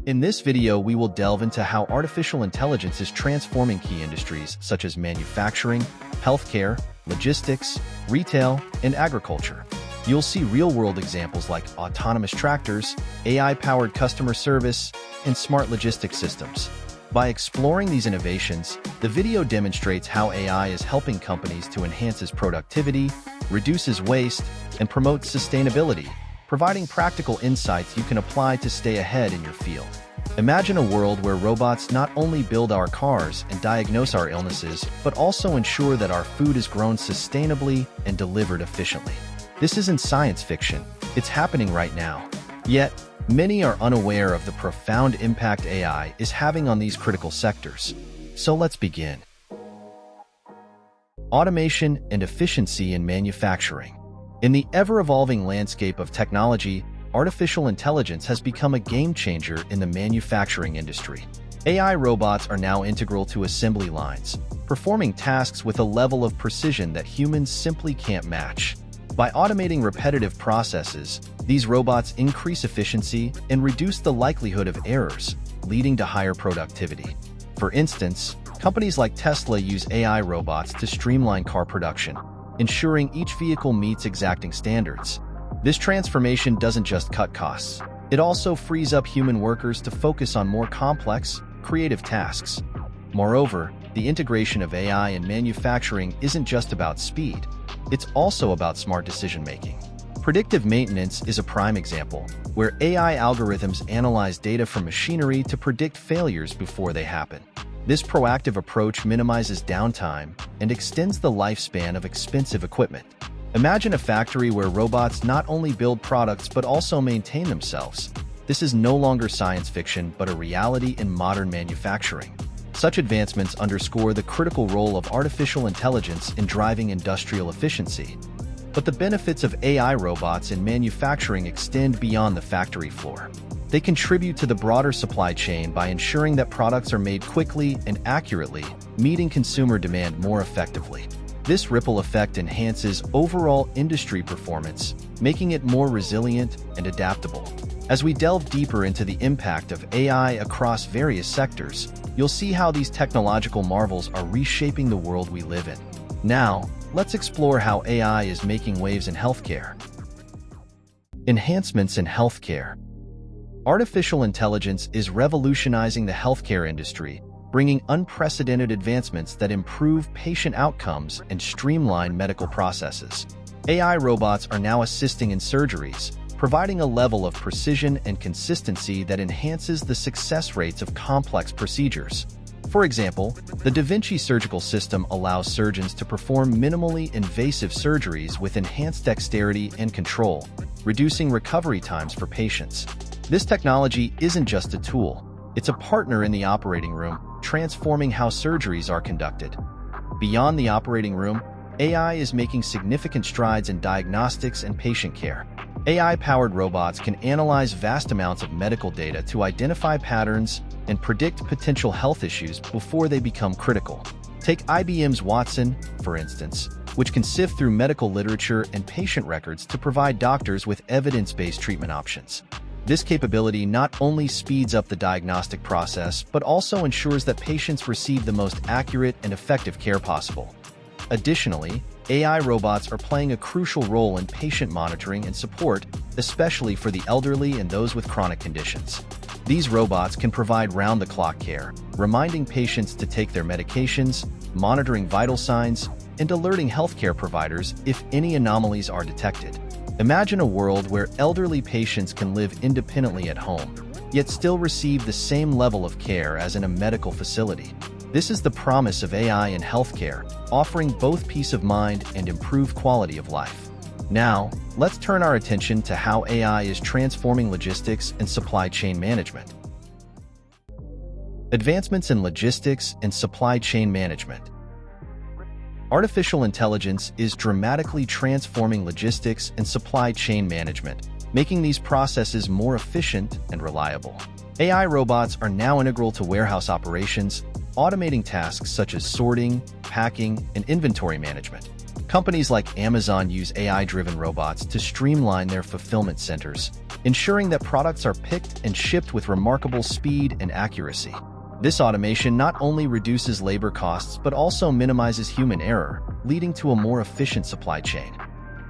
In this video, we will delve into how artificial intelligence is transforming key industries such as manufacturing, healthcare, logistics, retail, and agriculture. You'll see real-world examples like autonomous tractors, AI-powered customer service, and smart logistics systems. By exploring these innovations, the video demonstrates how AI is helping companies to enhance its productivity, reduces waste, and promotes sustainability, providing practical insights you can apply to stay ahead in your field. Imagine a world where robots not only build our cars and diagnose our illnesses, but also ensure that our food is grown sustainably and delivered efficiently. This isn't science fiction, it's happening right now. Yet, many are unaware of the profound impact AI is having on these critical sectors. So let's begin. Automation and efficiency in manufacturing. In the ever-evolving landscape of technology, artificial intelligence has become a game-changer in the manufacturing industry. AI robots are now integral to assembly lines, performing tasks with a level of precision that humans simply can't match. By automating repetitive processes, these robots increase efficiency and reduce the likelihood of errors, leading to higher productivity. For instance, companies like Tesla use AI robots to streamline car production, ensuring each vehicle meets exacting standards. This transformation doesn't just cut costs, it also frees up human workers to focus on more complex, creative tasks. Moreover, the integration of AI in manufacturing isn't just about speed, it's also about smart decision-making. Predictive maintenance is a prime example, where AI algorithms analyze data from machinery to predict failures before they happen. This proactive approach minimizes downtime and extends the lifespan of expensive equipment. Imagine a factory where robots not only build products but also maintain themselves. This is no longer science fiction but a reality in modern manufacturing. Such advancements underscore the critical role of artificial intelligence in driving industrial efficiency. But the benefits of AI robots in manufacturing extend beyond the factory floor. They contribute to the broader supply chain by ensuring that products are made quickly and accurately, meeting consumer demand more effectively. This ripple effect enhances overall industry performance, making it more resilient and adaptable. As we delve deeper into the impact of AI across various sectors, you'll see how these technological marvels are reshaping the world we live in. Now, let's explore how AI is making waves in healthcare. Enhancements in healthcare. Artificial intelligence is revolutionizing the healthcare industry, bringing unprecedented advancements that improve patient outcomes and streamline medical processes. AI robots are now assisting in surgeries, providing a level of precision and consistency that enhances the success rates of complex procedures. For example, the Da Vinci surgical system allows surgeons to perform minimally invasive surgeries with enhanced dexterity and control, reducing recovery times for patients. This technology isn't just a tool, it's a partner in the operating room, transforming how surgeries are conducted. Beyond the operating room, AI is making significant strides in diagnostics and patient care. AI-powered robots can analyze vast amounts of medical data to identify patterns and predict potential health issues before they become critical. Take IBM's Watson, for instance, which can sift through medical literature and patient records to provide doctors with evidence-based treatment options. This capability not only speeds up the diagnostic process, but also ensures that patients receive the most accurate and effective care possible. Additionally, AI robots are playing a crucial role in patient monitoring and support, especially for the elderly and those with chronic conditions. These robots can provide round-the-clock care, reminding patients to take their medications, monitoring vital signs, and alerting healthcare providers if any anomalies are detected. Imagine a world where elderly patients can live independently at home, yet still receive the same level of care as in a medical facility. This is the promise of AI in healthcare, offering both peace of mind and improved quality of life. Now, let's turn our attention to how AI is transforming logistics and supply chain management. Advancements in logistics and supply chain management. Artificial intelligence is dramatically transforming logistics and supply chain management, making these processes more efficient and reliable. AI robots are now integral to warehouse operations, automating tasks such as sorting, packing, and inventory management. Companies like Amazon use AI-driven robots to streamline their fulfillment centers, ensuring that products are picked and shipped with remarkable speed and accuracy. This automation not only reduces labor costs but also minimizes human error, leading to a more efficient supply chain.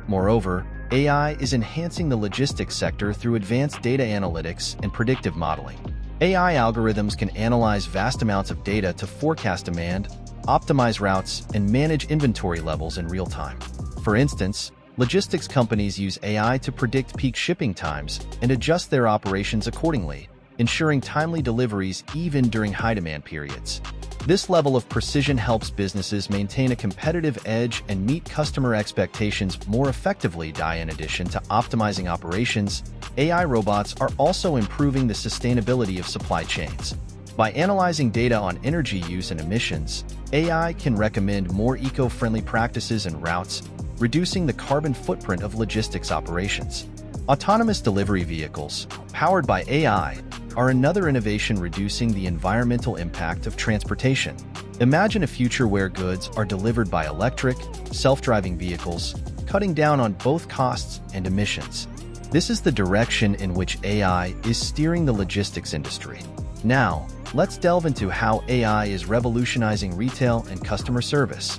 Moreover, AI is enhancing the logistics sector through advanced data analytics and predictive modeling. AI algorithms can analyze vast amounts of data to forecast demand, optimize routes, and manage inventory levels in real time. For instance, logistics companies use AI to predict peak shipping times and adjust their operations accordingly, ensuring timely deliveries even during high-demand periods. This level of precision helps businesses maintain a competitive edge and meet customer expectations more effectively. In addition to optimizing operations, AI robots are also improving the sustainability of supply chains. By analyzing data on energy use and emissions, AI can recommend more eco-friendly practices and routes, reducing the carbon footprint of logistics operations. Autonomous delivery vehicles, powered by AI, are another innovation reducing the environmental impact of transportation. Imagine a future where goods are delivered by electric, self-driving vehicles, cutting down on both costs and emissions. This is the direction in which AI is steering the logistics industry. Now, let's delve into how AI is revolutionizing retail and customer service.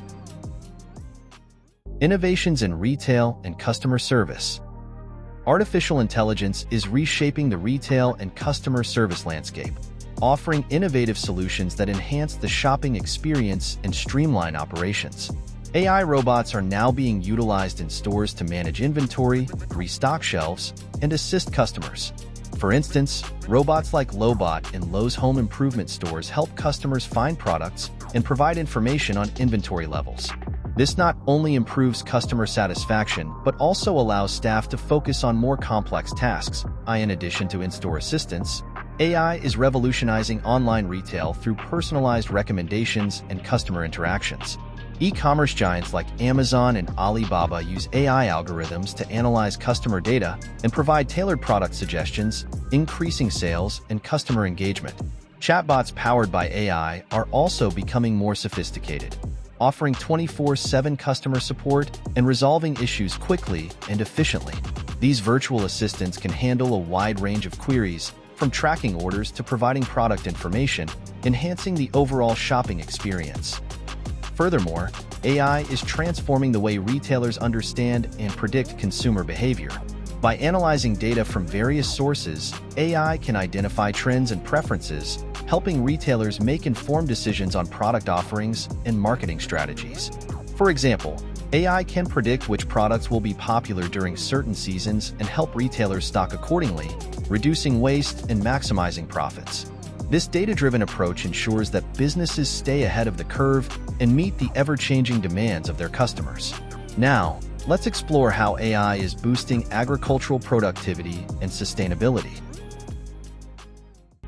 Innovations in retail and customer service. Artificial intelligence is reshaping the retail and customer service landscape, offering innovative solutions that enhance the shopping experience and streamline operations. AI robots are now being utilized in stores to manage inventory, restock shelves, and assist customers. For instance, robots like Lobot in Lowe's home improvement stores help customers find products and provide information on inventory levels. This not only improves customer satisfaction, but also allows staff to focus on more complex tasks. In addition to in-store assistance, AI is revolutionizing online retail through personalized recommendations and customer interactions. E-commerce giants like Amazon and Alibaba use AI algorithms to analyze customer data and provide tailored product suggestions, increasing sales and customer engagement. Chatbots powered by AI are also becoming more sophisticated, offering 24/7 customer support and resolving issues quickly and efficiently. These virtual assistants can handle a wide range of queries, from tracking orders to providing product information, enhancing the overall shopping experience. Furthermore, AI is transforming the way retailers understand and predict consumer behavior. By analyzing data from various sources, AI can identify trends and preferences, helping retailers make informed decisions on product offerings and marketing strategies. For example, AI can predict which products will be popular during certain seasons and help retailers stock accordingly, reducing waste and maximizing profits. This data-driven approach ensures that businesses stay ahead of the curve and meet the ever-changing demands of their customers. Now, let's explore how AI is boosting agricultural productivity and sustainability.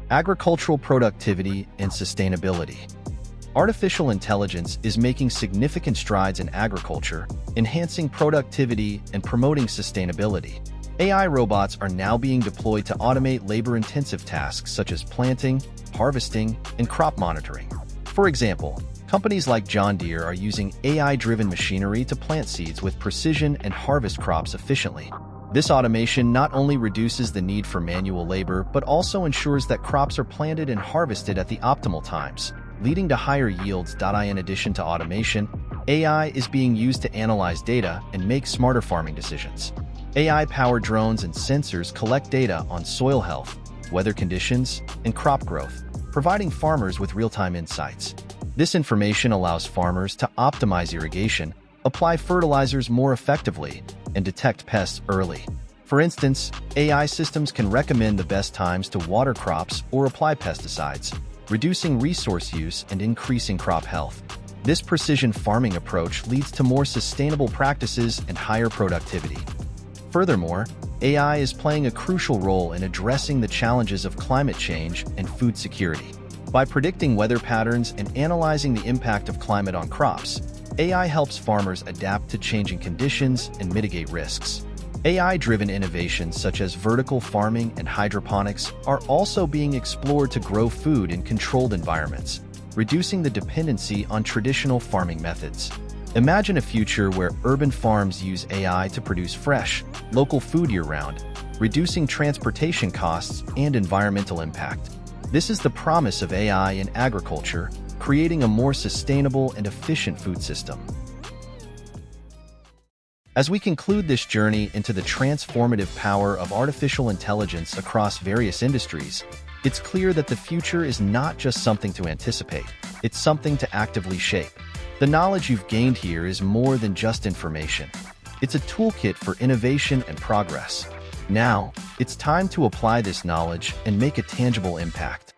Agricultural productivity and sustainability. Artificial intelligence is making significant strides in agriculture, enhancing productivity and promoting sustainability. AI robots are now being deployed to automate labor-intensive tasks such as planting, harvesting, and crop monitoring. For example, companies like John Deere are using AI-driven machinery to plant seeds with precision and harvest crops efficiently. This automation not only reduces the need for manual labor, but also ensures that crops are planted and harvested at the optimal times, leading to higher yields. In addition to automation, AI is being used to analyze data and make smarter farming decisions. AI-powered drones and sensors collect data on soil health, weather conditions, and crop growth, providing farmers with real-time insights. This information allows farmers to optimize irrigation, apply fertilizers more effectively, and detect pests early. For instance, AI systems can recommend the best times to water crops or apply pesticides, reducing resource use and increasing crop health. This precision farming approach leads to more sustainable practices and higher productivity. Furthermore, AI is playing a crucial role in addressing the challenges of climate change and food security. By predicting weather patterns and analyzing the impact of climate on crops, AI helps farmers adapt to changing conditions and mitigate risks. AI-driven innovations such as vertical farming and hydroponics are also being explored to grow food in controlled environments, reducing the dependency on traditional farming methods. Imagine a future where urban farms use AI to produce fresh, local food year-round, reducing transportation costs and environmental impact. This is the promise of AI in agriculture, creating a more sustainable and efficient food system. As we conclude this journey into the transformative power of artificial intelligence across various industries, it's clear that the future is not just something to anticipate, it's something to actively shape. The knowledge you've gained here is more than just information. It's a toolkit for innovation and progress. Now, it's time to apply this knowledge and make a tangible impact.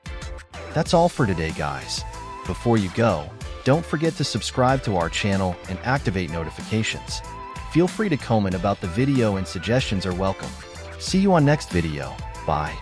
That's all for today, guys. Before you go, don't forget to subscribe to our channel and activate notifications. Feel free to comment about the video and suggestions are welcome. See you on next video. Bye.